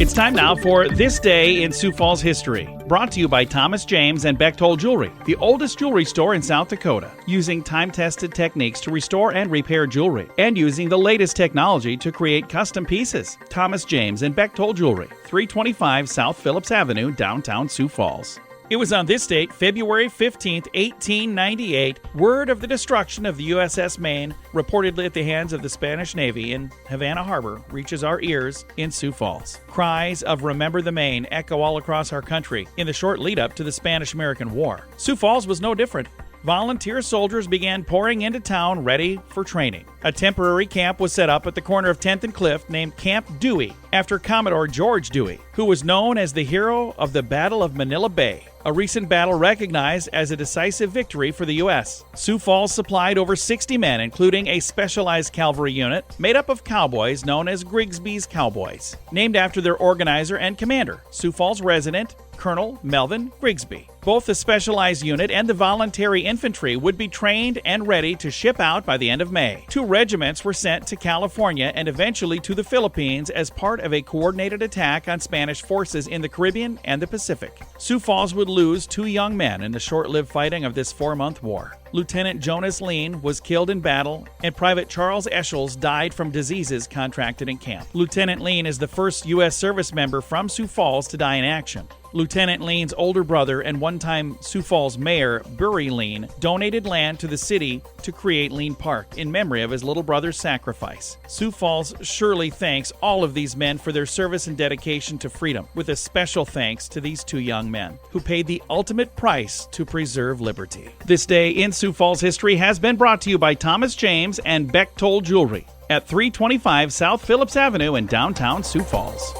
It's time now for This Day in Sioux Falls History, brought to you by Thomas James and Bechtold Jewelry, the oldest jewelry store in South Dakota, using time-tested techniques to restore and repair jewelry, and using the latest technology to create custom pieces. Thomas James and Bechtold Jewelry, 325 South Phillips Avenue, downtown Sioux Falls. It was on this date, February 15, 1898, word of the destruction of the USS Maine, reportedly at the hands of the Spanish Navy in Havana Harbor, reaches our ears in Sioux Falls. Cries of "Remember the Maine" echo all across our country in the short lead-up to the Spanish-American War. Sioux Falls was no different. Volunteer soldiers began pouring into town ready for training. A temporary camp was set up at the corner of 10th and Cliff named Camp Dewey, after Commodore George Dewey, who was known as the hero of the Battle of Manila Bay, a recent battle recognized as a decisive victory for the U.S. Sioux Falls supplied over 60 men, including a specialized cavalry unit made up of cowboys known as Grigsby's Cowboys, named after their organizer and commander, Sioux Falls resident Colonel Melvin Grigsby. Both the specialized unit and the voluntary infantry would be trained and ready to ship out by the end of May. 2 regiments were sent to California and eventually to the Philippines as part of a coordinated attack on Spanish forces in the Caribbean and the Pacific. Sioux Falls would lose 2 young men in the short-lived fighting of this 4-month war. Lieutenant Jonas Lean was killed in battle, and Private Charles Eschels died from diseases contracted in camp. Lieutenant Lean is the first U.S. service member from Sioux Falls to die in action. Lieutenant Lean's older brother and one-time Sioux Falls mayor, Burry Lean, donated land to the city to create Lean Park in memory of his little brother's sacrifice. Sioux Falls surely thanks all of these men for their service and dedication to freedom, with a special thanks to these 2 young men who paid the ultimate price to preserve liberty. This Day in Sioux Falls History has been brought to you by Thomas James and Bechtold Jewelry at 325 South Phillips Avenue in downtown Sioux Falls.